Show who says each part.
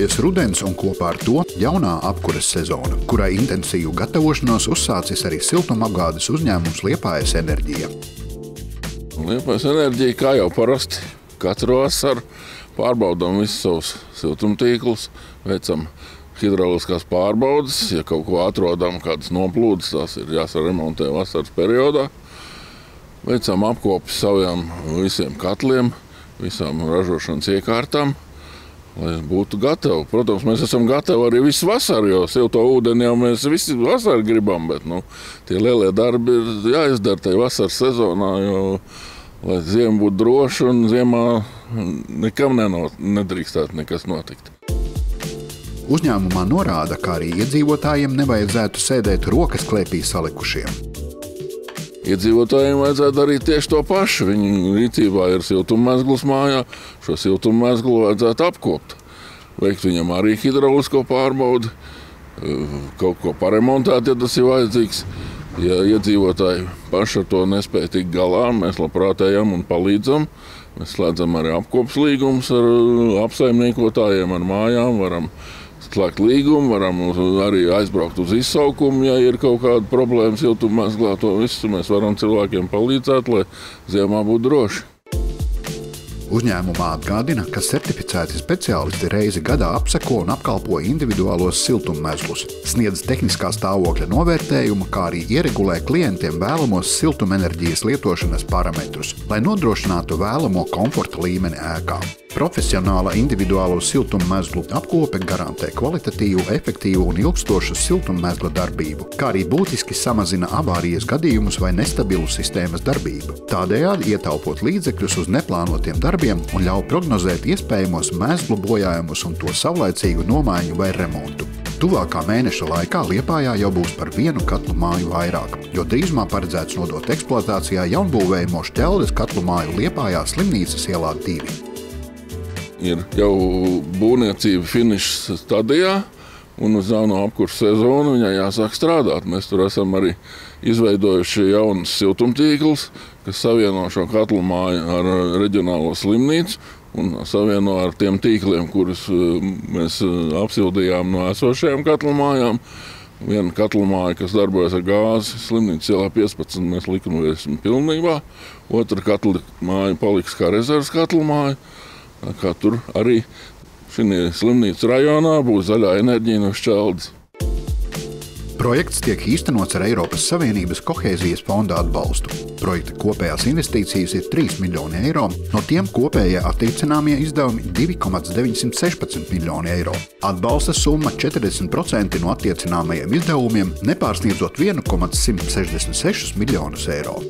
Speaker 1: Tuvojas rudens un kopā ar to jaunā apkures sezona, kurai intensīvu gatavošanos uzsācis arī siltumapgādes uzņēmums Liepājas Enerģija.
Speaker 2: Liepājas Enerģija, kā jau parasti, katru vasaru pārbaudām visus savus siltumtīklus, veicam hidrauliskās pārbaudes, ja kaut ko atrodam, kādas noplūdes, tās ir jāsaremontē vasaras periodā. Veicam apkopi saviem visiem katliem, visām ražošanas iekārtām, lai būtu gatavi. Protams, mēs esam gatavi arī visu vasaru, jo silto ūdeni jau mēs visi vasaru gribam, bet tie lielie darbi ir jāizdara tajā vasaras sezonā, jo lai ziema būtu droša un ziemā nekam nedrīkstētu nekas notikt.
Speaker 1: Uzņēmumā norāda, ka arī iedzīvotājiem nevajadzētu sēdēt rokas klēpī salikušiem.
Speaker 2: Iedzīvotājiem vajadzētu darīt tieši to pašu. Viņu rīcībā ir siltummezgls mājā. Šo siltummezglu vajadzētu apkopt. Veikt viņam arī hidraulisko pārbaudi, kaut ko paremontēt, ja tas ir vajadzīgs. Ja iedzīvotāji paši ar to nespēja tikt galā, mēs labprāt ejam un palīdzam. Mēs slēdzam arī apkopas līgumus ar apsaimniekotājiem, ar mājām, varam slēgt līgumu, varam arī aizbraukt uz izsaukumu, ja ir kaut kāda problēma siltummezglā. To visu mēs varam cilvēkiem palīdzēt, lai ziemā būtu droši.
Speaker 1: Uzņēmumā atgādina, ka certificēti speciālisti reizi gadā apseko un apkalpo individuālos siltummezglus, sniedz tehniskā stāvokļa novērtējumu, kā arī ieregulē klientiem vēlamos siltumenerģijas lietošanas parametrus, lai nodrošinātu vēlamo komforta līmeni ēkā. Profesionāla individuālo siltummezglu apkope garantē kvalitatīvu, efektīvu un ilgstošu siltummezgla darbību, kā arī būtiski samazina avārijas gadījumus vai nestabilu sistēmas darbību. Tādējādi ietaupot līdzekļus uz neplānotiem darbiem un ļauj prognozēt iespējamos mezglu bojājumus un to savlaicīgu nomaiņu vai remontu. Tuvākā mēneša laikā Liepājā jau būs par vienu katlu māju vairāk, jo drīzumā paredzēts nodot eksploatācijā jaunbūvējamo Šķeldes katlu māju Liepājā Slimnīcas ielā 2.
Speaker 2: Ir jau būvniecība finiša stadijā, un uz jauno apkurses sezonu viņai jāsāk strādāt. Mēs tur esam arī izveidojuši jaunus siltumtīklus, kas savieno šo katlu māju ar reģionālo slimnīcu un savieno ar tiem tīkliem, kurus mēs apsildījām no esošajām katlu mājām. Viena katlu māja, kas darbojas ar gāzi, Slimnīcas ielā 15, mēs likvidēsim pilnībā. Otra katlu māja paliks kā rezerves katlu māja. Kā tur arī šī slimnīcas rajonā būs zaļā enerģija no Šķeldes.
Speaker 1: Projekts tiek īstenots ar Eiropas Savienības kohēzijas fonda atbalstu. Projekta kopējās investīcijas ir 3 miljoni eiro, no tiem kopējie attiecināmie izdevumi 2,916 miljoni eiro. Atbalsta summa 40% no attiecināmajiem izdevumiem, nepārsniedzot 1,166 miljonus eiro.